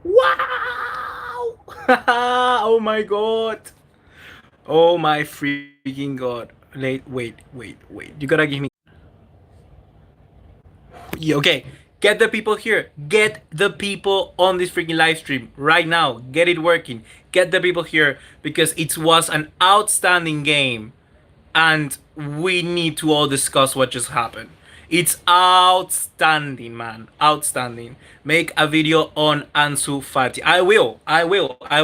Wow! Oh my god. Oh my freaking god. Wait. You gotta give me. Yeah, okay. Get the people here. Get the people on this freaking live stream right now. Get it working. Get the people here because it was an outstanding game and we need to all discuss what just happened. It's outstanding, man. Outstanding. Make a video on Ansu Fati. I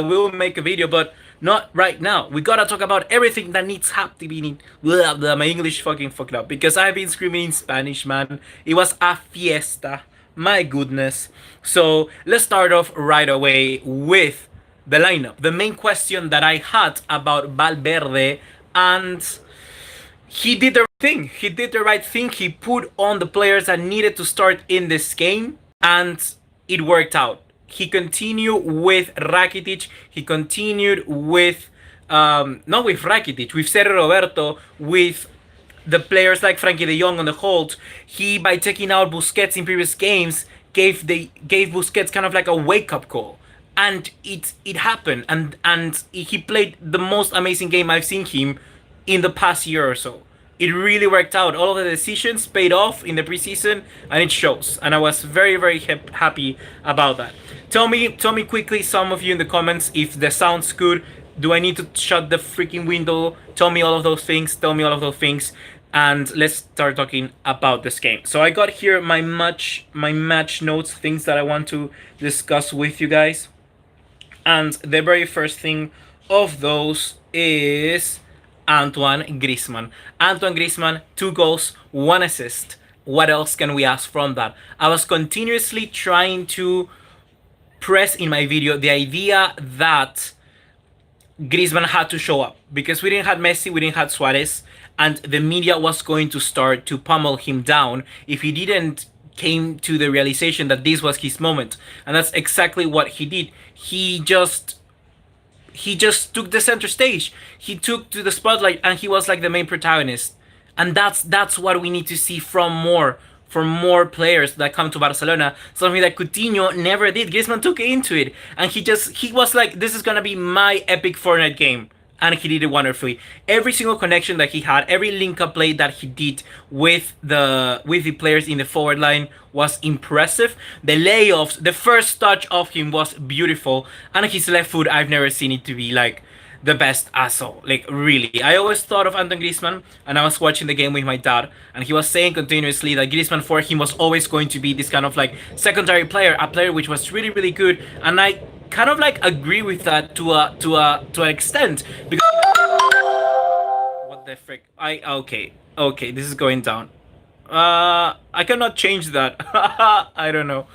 will make a video, but not right now. We gotta talk about everything that needs happening. Blah, blah, my English fucking fucked up because I've been screaming in Spanish, man. It was a fiesta. My goodness. So let's start off right away with the lineup. The main question that I had about Valverde, and he did the right thing. He did the right thing. He put on the players that needed to start in this game, and it worked out. He continued with Rakitic. He continued with, not with Rakitic, with Sergio Roberto, with the players like Frankie de Jong on the hold. He, by taking out Busquets in previous games, gave Busquets kind of like a wake up call, and it happened. And he played the most amazing game I've seen him in the past year or so. It really worked out. All of the decisions paid off in the preseason, and it shows. And I was very happy about that. Tell me quickly, some of you in the comments, if the sound's good. Do I need to shut the freaking window? Tell me all of those things. Tell me all of those things, and let's start talking about this game. So I got here my match notes, things that I want to discuss with you guys. And the very first thing of those is Antoine Griezmann. Antoine Griezmann, 2 goals, 1 assist. What else can we ask from that? I was continuously trying to press in my video the idea that Griezmann had to show up because we didn't have Messi, we didn't have Suarez, and the media was going to start to pummel him down if he didn't came to the realization that this was his moment. And that's exactly what he did. He just took the center stage. He took to the spotlight and he was like the main protagonist. And that's what we need to see from more players that come to Barcelona. Something that Coutinho never did. Griezmann took into it, and he was like, this is gonna be my epic Fortnite game. And he did it wonderfully. Every single connection that he had, every link-up play that he did with the players in the forward line was impressive. The layoffs, the first touch of him was beautiful, and his left foot, I've never seen it to be like the best asshole. Like, really. I always thought of Anton Griezmann, and I was watching the game with my dad, and he was saying continuously that Griezmann for him was always going to be this kind of like secondary player, a player which was really good, and I kind of like agree with that to an extent, because what the frick? Okay, this is going down. I cannot change that. I don't know.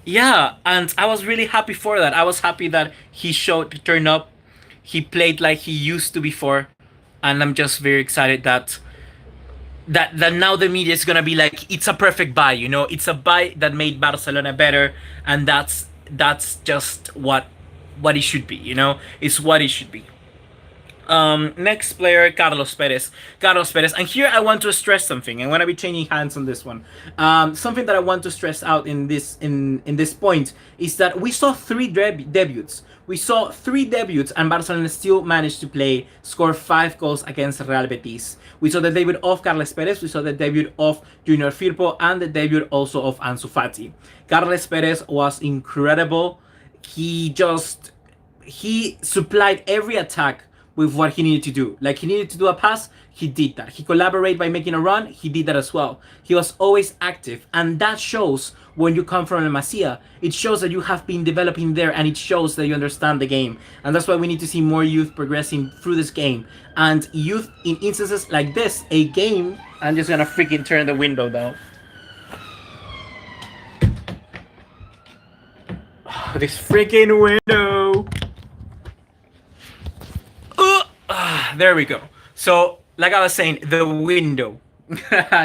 Yeah, and I was really happy for that. I was happy that he turned up. He played like he used to before, and I'm just very excited that now the media is gonna be like, it's a perfect buy. It's a buy that made Barcelona better, and that's just what it should be. It's what it should be. Next player, Carlos Perez. Carlos Perez. And here I want to stress something. I'm gonna be changing hands on this one. Something that I want to stress out in this point is that we saw 3 debuts. We saw 3 debuts, and Barcelona still managed to score 5 goals against Real Betis. We saw the debut of Carlos Perez, we saw the debut of Junior Firpo, and the debut also of Ansu Fati. Carlos Perez was incredible. He supplied every attack with what he needed to do. Like, he needed to do a pass, he did that. He collaborated by making a run, he did that as well. He was always active, and that shows when you come from La Masia. It shows that you have been developing there, and it shows that you understand the game. And that's why we need to see more youth progressing through this game. And youth in instances like this, a game... I'm just gonna freaking turn the window down. This freaking window! There we go. So, like I was saying, the window.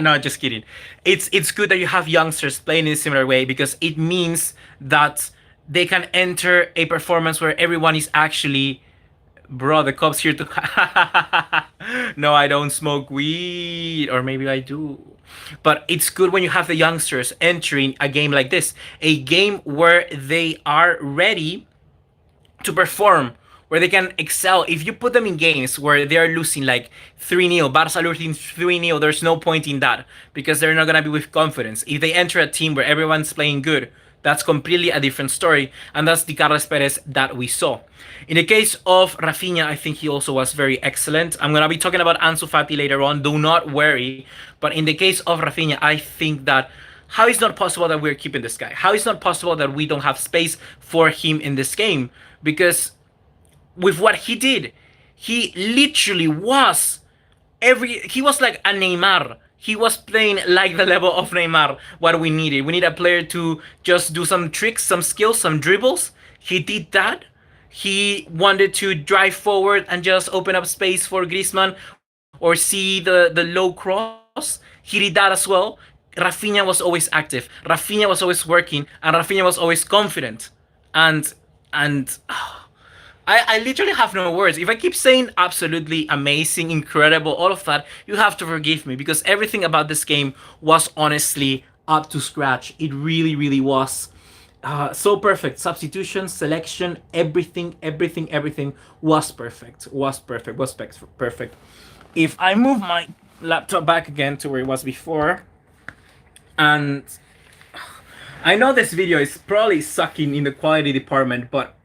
No, just kidding. It's good that you have youngsters playing in a similar way, because it means that they can enter a performance where everyone is actually... Bro, the cop's here to... No, I don't smoke weed. Or maybe I do. But it's good when you have the youngsters entering a game like this, a game where they are ready to perform, where they can excel. If you put them in games where they are losing like 3-0, Barca losing 3-0, there's no point in that because they're not going to be with confidence. If they enter a team where everyone's playing good, that's completely a different story, and that's the Carlos Perez that we saw. In the case of Rafinha, I think he also was very excellent. I'm going to be talking about Ansu Fati later on, do not worry. But in the case of Rafinha, I think that how is not possible that we're keeping this guy? How is not possible that we don't have space for him in this game? Because with what he did, he literally was he was like a Neymar. He was playing like the level of Neymar, what we needed. We need a player to just do some tricks, some skills, some dribbles. He did that. He wanted to drive forward and just open up space for Griezmann or see the low cross. He did that as well. Rafinha was always active. Rafinha was always working, and Rafinha was always confident. And I literally have no words. If I keep saying absolutely amazing, incredible, all of that, you have to forgive me because everything about this game was honestly up to scratch. It really, really was. So perfect. Substitution, selection, everything was perfect. Was perfect. If I move my laptop back again to where it was before, and I know this video is probably sucking in the quality department, but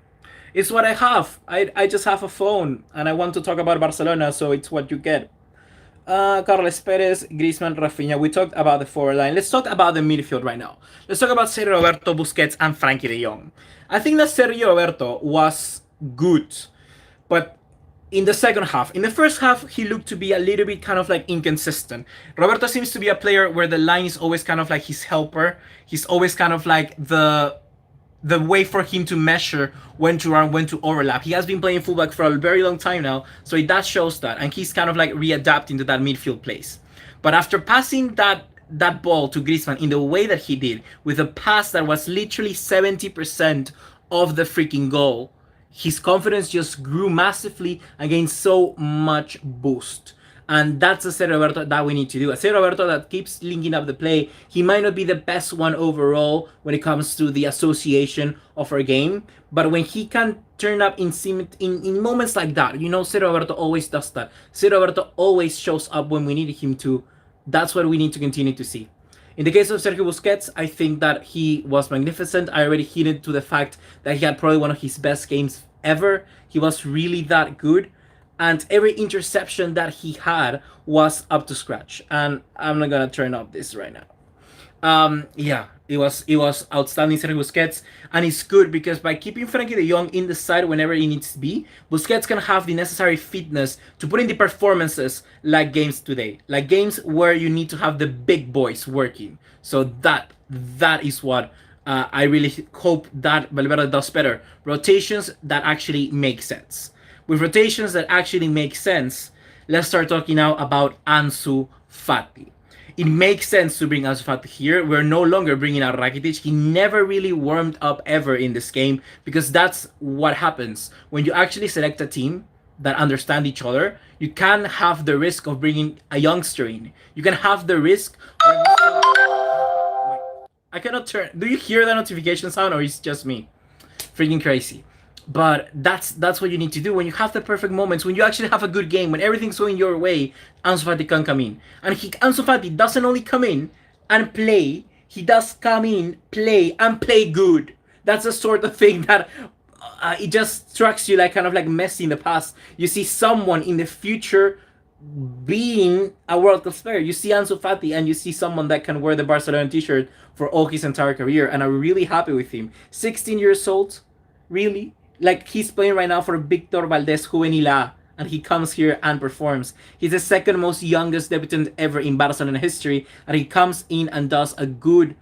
it's what I have. I just have a phone and I want to talk about Barcelona, so it's what you get. Carlos Perez, Griezmann, Rafinha. We talked about the forward line. Let's talk about the midfield right now. Let's talk about Sergio Roberto, Busquets, and Frankie de Jong. I think that Sergio Roberto was good, but in the second half. In the first half, he looked to be a little bit kind of like inconsistent. Roberto seems to be a player where the line is always kind of like his helper. He's always kind of like the way for him to measure when to run, when to overlap. He has been playing fullback for a very long time now, so that shows that, and he's kind of like readapting to that midfield place. But after passing that ball to Griezmann in the way that he did, with a pass that was literally 70% of the freaking goal, his confidence just grew massively and gained so much boost. And that's a Sergio Roberto that we need to do. A Sergio Roberto that keeps linking up the play. He might not be the best one overall when it comes to the association of our game, but when he can turn up in moments like that, you know, Sergio Roberto always does that. Sergio Roberto always shows up when we need him to. That's what we need to continue to see. In the case of Sergio Busquets, I think that he was magnificent. I already hinted to the fact that he had probably one of his best games ever. He was really that good. And every interception that he had was up to scratch. And I'm not gonna turn off this right now. Yeah, it was outstanding, Sergio Busquets, and it's good because by keeping Frankie de Jong in the side whenever he needs to be, Busquets can have the necessary fitness to put in the performances like games today, like games where you need to have the big boys working. So that is what I really hope that Valverde does better. Rotations that actually make sense. With rotations that actually make sense, let's start talking now about Ansu Fati. It makes sense to bring Ansu Fati here. We're no longer bringing out Rakitic. He never really warmed up ever in this game because that's what happens. When you actually select a team that understand each other, you can have the risk of bringing a youngster in. You can have the risk of... I cannot turn... Do you hear the notification sound or is it just me? Freaking crazy. But that's what you need to do when you have the perfect moments, when you actually have a good game, when everything's going your way. Ansu Fati can come in, and Ansu Fati doesn't only come in and play; he does come in, play, and play good. That's the sort of thing that it just strikes you like kind of like Messi in the past. You see someone in the future being a world class player. You see Ansu Fati, and you see someone that can wear the Barcelona t-shirt for all his entire career, and I'm really happy with him. 16 years old, really. Like, he's playing right now for Victor Valdez Juvenil A, and he comes here and performs. He's the second most youngest debutant ever in Barcelona history, and he comes in and does a good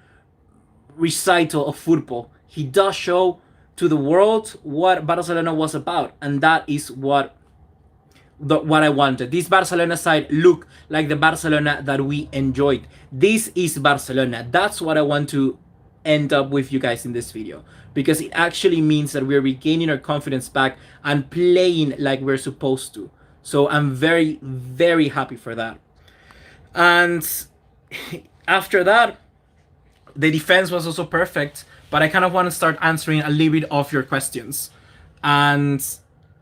recital of football. He does show to the world what Barcelona was about, and that is what I wanted. This Barcelona side look like the Barcelona that we enjoyed. This is Barcelona. That's what I want to end up with you guys in this video, because it actually means that we're regaining our confidence back and playing like we're supposed to. So I'm very, very happy for that. And After that, the defense was also perfect, but I kind of want to start answering a little bit of your questions. And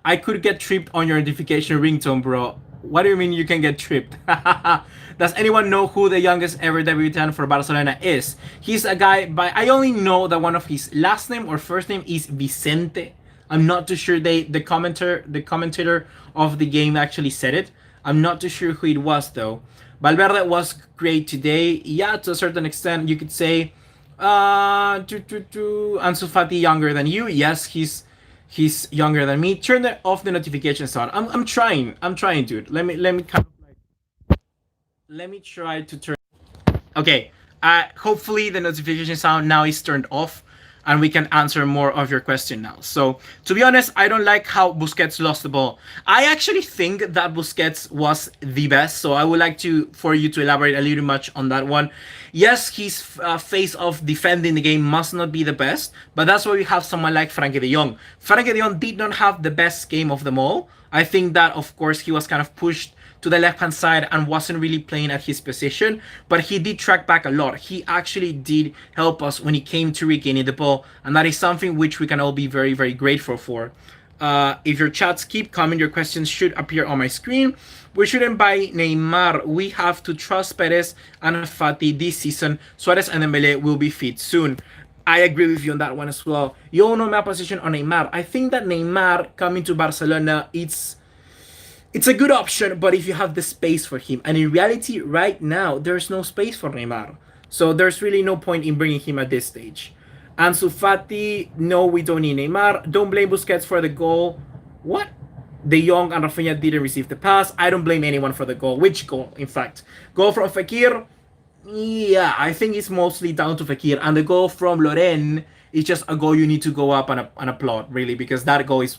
I could get tripped on your notification ringtone, bro. What do you mean you can get tripped? Does anyone know who the youngest ever debutant for Barcelona is? He's a guy by, I only know that one of his last name or first name is Vicente. I'm not too sure the commentator of the game actually said it. I'm not too sure who it was though. Valverde was great today. Yeah, to a certain extent, you could say. Ansu Fati younger than you. Yes, he's younger than me. Turn off the notifications on. I'm trying. I'm trying, dude. Let me kind of like, let me try to turn. Okay. Hopefully the notification sound now is turned off, and we can answer more of your question now. So, to be honest, I don't like how Busquets lost the ball. I actually think that Busquets was the best. So I would like for you to elaborate a little much on that one. Yes, his phase of defending the game must not be the best, but that's why we have someone like Frankie de Jong. Frankie de Jong did not have the best game of them all. I think that, of course, he was kind of pushed to the left hand side and wasn't really playing at his position, but he did track back a lot. He actually did help us when it came to regaining the ball, and that is something which we can all be very, very grateful for. If your chats keep coming, your questions should appear on my screen. We shouldn't buy Neymar. We have to trust Perez and Fati this season. Suarez and Dembele will be fit soon. I agree with you on that one as well. You all know my position on Neymar. I think that Neymar coming to Barcelona, it's a good option, but if you have the space for him. And in reality, right now, there's no space for Neymar. So there's really no point in bringing him at this stage. Ansu Fati, no, we don't need Neymar. Don't blame Busquets for the goal. What? De Jong and Rafinha didn't receive the pass. I don't blame anyone for the goal. Which goal, in fact? Goal from Fekir? Yeah, I think it's mostly down to Fekir. And the goal from Loren is just a goal you need to go up and applaud, really, because that goal is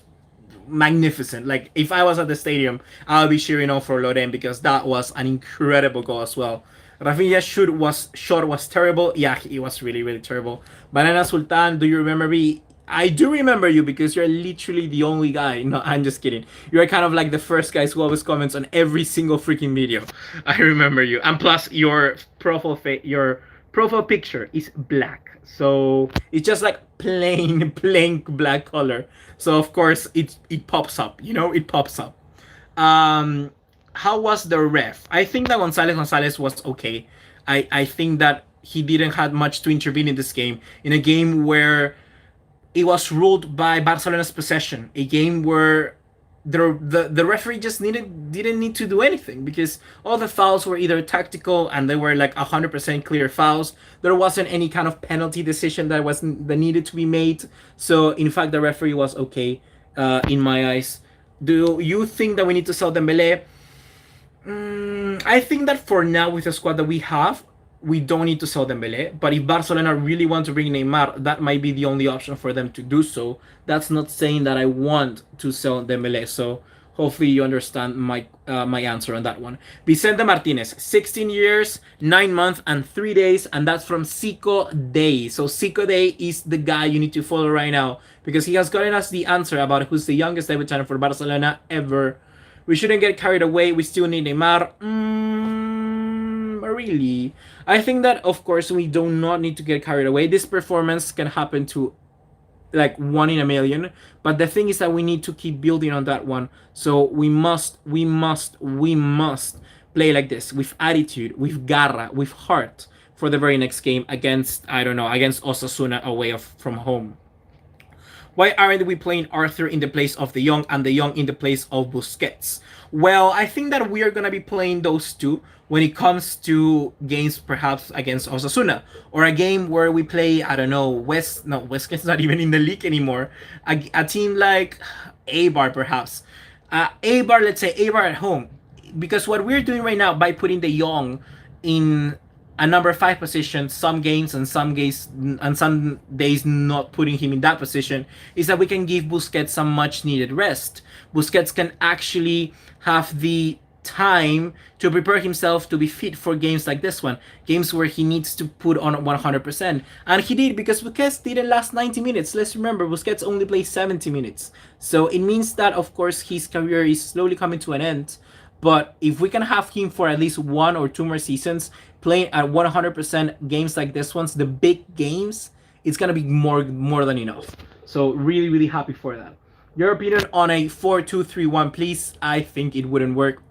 magnificent. Like, if I was at the stadium, I'll be cheering on for Loren because that was an incredible goal as well. Rafinha's shot was terrible. Yeah, it was really, really terrible. Banana Sultan, do you remember me? I do remember you because you're literally the only guy. No, I'm just kidding. You're kind of like the first guys who always comments on every single freaking video. I remember you. And plus, your profile picture is black. So it's just like plain black color. So of course it pops up. It pops up. How was the ref? I think that Gonzalez was okay. I think that he didn't have much to intervene in this game. In a game where it was ruled by Barcelona's possession, a game where the referee just didn't need to do anything because all the fouls were either tactical and they were like 100% clear fouls. There wasn't any kind of penalty decision that needed to be made. So in fact, the referee was okay, in my eyes. Do you think that we need to sell Dembele? I think that for now, with the squad that we have, we don't need to sell Dembele. But if Barcelona really want to bring Neymar, that might be the only option for them to do so. That's not saying that I want to sell Dembele. So hopefully you understand my answer on that one. Vicente Martinez, 16 years, 9 months, and 3 days, and that's from Zico Day. So Zico Day is the guy you need to follow right now because he has gotten us the answer about who's the youngest debutant for Barcelona ever. We shouldn't get carried away. We still need Neymar. Really? I think that, of course, we do not need to get carried away. This performance can happen to like 1 in a million. But the thing is that we need to keep building on that one. So we must play like this, with attitude, with garra, with heart for the very next game against Osasuna away from home. Why aren't we playing Arthur in the place of De Jong and De Jong in the place of Busquets? Well, I think that we are going to be playing those two when it comes to games perhaps against Osasuna. Or a game where we play, I don't know, West's not even in the league anymore. A team like Eibar perhaps. Let's say Eibar at home. Because what we're doing right now by putting De Jong in a number 5 position some games and some days not putting him in that position is that we can give Busquets some much needed rest. Busquets can actually have the time to prepare himself to be fit for games like this one, games where he needs to put on 100%, and he did, because Busquets didn't last 90 minutes. Let's remember, Busquets only played 70 minutes, so it means that of course his career is slowly coming to an end. But if we can have him for at least 1 or 2 more seasons playing at 100% games like this ones, the big games, it's gonna be more than enough. So really, really happy for that. Your opinion on a 4-2-3-1, please? I think it wouldn't work.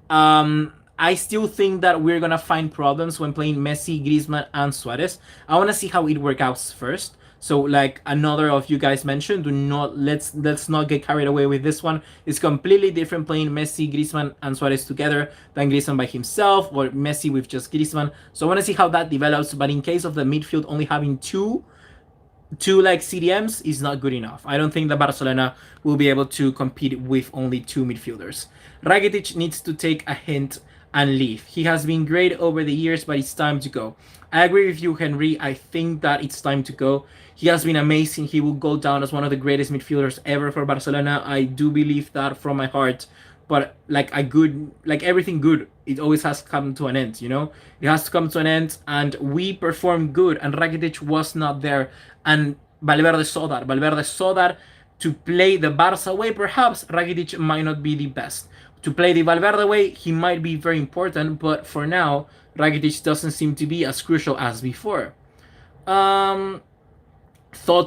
I still think that we're gonna find problems when playing Messi, Griezmann, and Suarez. I want to see how it works out first. So, like another of you guys mentioned, do not let's not get carried away with this one. It's completely different playing Messi, Griezmann, and Suarez together than Griezmann by himself or Messi with just Griezmann. So I want to see how that develops. But in case of the midfield only having two like CDMs is not good enough. I don't think that Barcelona will be able to compete with only two midfielders. Rakitic needs to take a hint and leave. He has been great over the years, but it's time to go. I agree with you, Henry. I think that it's time to go. He has been amazing. He will go down as one of the greatest midfielders ever for Barcelona. I do believe that from my heart. But like everything good, it always has to come to an end, you know? It has to come to an end, and we performed good, and Rakitic was not there. And Valverde saw that. Valverde saw that to play the Barca way, perhaps Rakitic might not be the best. To play the Valverde way, he might be very important, but for now, Rakitic doesn't seem to be as crucial as before. Thoughts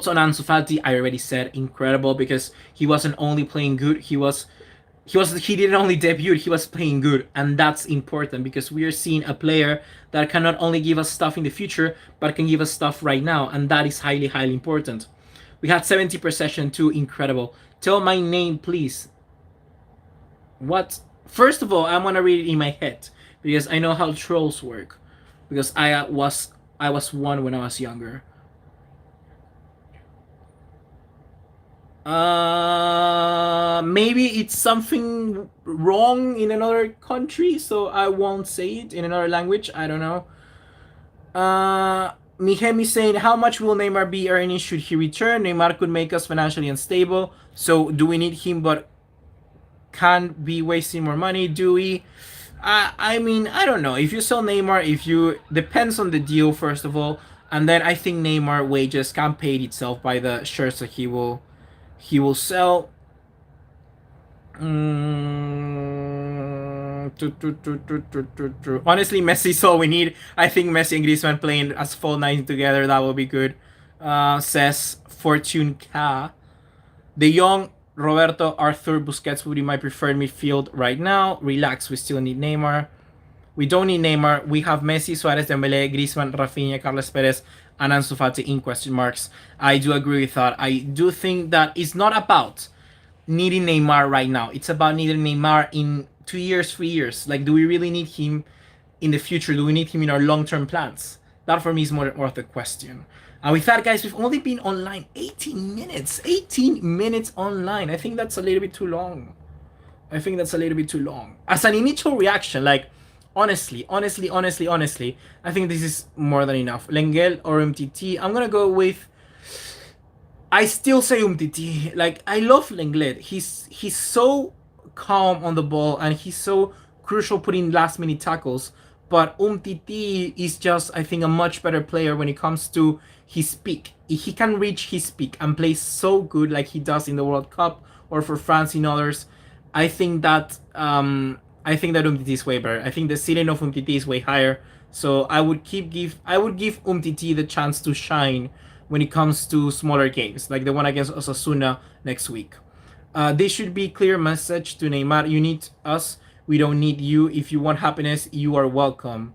on Ansu Fati? I already said incredible, because he wasn't only playing good, he didn't only debut, he was playing good, and that's important because we are seeing a player that can not only give us stuff in the future but can give us stuff right now, and that is highly important. We had 70 per session too, incredible. Tell my name, please. What? First of all, I'm gonna read it in my head because I know how trolls work, because I was one when I was younger. Maybe it's something wrong in another country, so I won't say it in another language. I don't know. Mihemi saying, how much will Neymar be earning should he return? Neymar could make us financially unstable. So do we need him but can't be wasting more money? Do we? I mean, I don't know. If you sell Neymar, depends on the deal, first of all. And then I think Neymar wages can pay itself by the shirts that he will sell. Honestly, Messi is all we need. I think Messi and Griezmann playing as full nine together, that will be good. Says Fortune K. De Jong, Roberto, Arthur, Busquets would be my preferred midfield right now. Relax, we still need Neymar. We don't need Neymar. We have Messi, Suarez, Dembele, Griezmann, Rafinha, Carlos Perez, and Ansu Fati in question marks. I do agree with that. I do think that it's not about needing Neymar right now. It's about needing Neymar in 2 years, 3 years. Like, do we really need him in the future? Do we need him in our long-term plans? That for me is more of the question. And with that, guys, we've only been online 18 minutes. 18 minutes online. I think that's a little bit too long. As an initial reaction, like, honestly, I think this is more than enough. Lengel or MTT? I'm gonna go with... I still say MTT. Like, I love Lenglet. He's so calm on the ball, and he's so crucial putting last-minute tackles. But MTT is just, I think, a much better player when it comes to his peak. If he can reach his peak and play so good like he does in the World Cup or for France in others, I think that MTT is way better. I think the ceiling of MTT is way higher. So I would give MTT the chance to shine when it comes to smaller games, like the one against Osasuna next week. This should be clear message to Neymar. You need us. We don't need you. If you want happiness, you are welcome.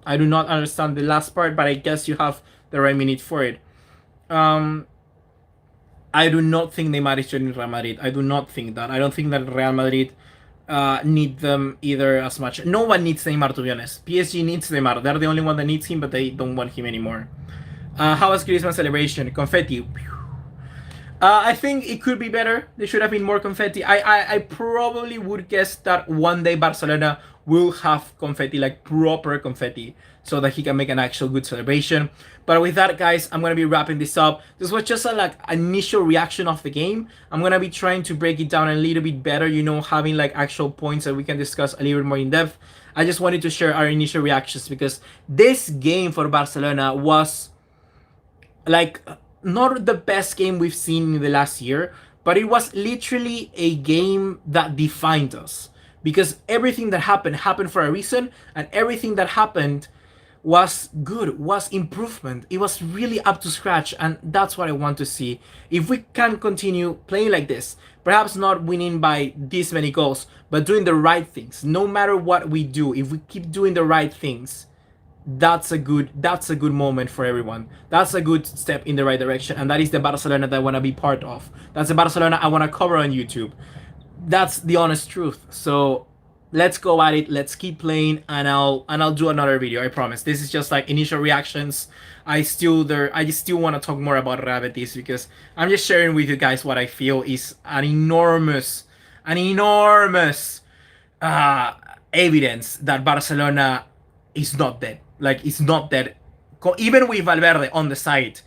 I do not understand the last part, but I guess you have the right minute for it. I do not think Neymar is joining Real Madrid. I do not think that. I don't think that Real Madrid need them either as much. No one needs Neymar, to be honest. PSG needs Neymar. They're the only one that needs him, but they don't want him anymore. How was Griezmann's celebration? Confetti. I think it could be better. There should have been more confetti. I probably would guess that one day Barcelona will have confetti, like proper confetti, so that he can make an actual good celebration. But with that, guys, I'm gonna be wrapping this up. This was just a like initial reaction of the game. I'm gonna be trying to break it down a little bit better, you know, having like actual points that we can discuss a little bit more in depth. I just wanted to share our initial reactions because this game for Barcelona was like not the best game we've seen in the last year, but it was literally a game that defined us. because everything that happened for a reason, and everything that happened was good, was improvement. It was really up to scratch, and that's what I want to see. If we can continue playing like this, perhaps not winning by this many goals, but doing the right things, no matter what we do, if we keep doing the right things, that's a good moment for everyone. That's a good step in the right direction, and that is the Barcelona that I want to be part of. That's the Barcelona I want to cover on YouTube. That's the honest truth. So let's go at it. Let's keep playing, and I'll do another video. I promise. This is just like initial reactions. I just still want to talk more about Real Betis, because I'm just sharing with you guys what I feel is an enormous uh, evidence that Barcelona is not dead. Like, it's not dead. Even with Valverde on the side,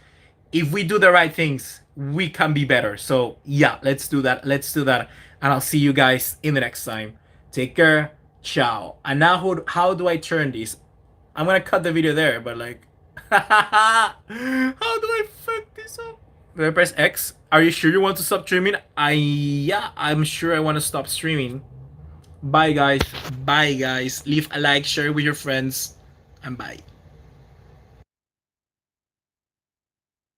if we do the right things, we can be better. So yeah, let's do that. Let's do that. And I'll see you guys in the next time. Take care. Ciao. And now how do I turn this? I'm gonna cut the video there, but like, how do I fuck this up? Do I press X? Are you sure you want to stop streaming? Yeah, I'm sure I want to stop streaming. Bye guys. Bye guys. Leave a like, share with your friends, and bye.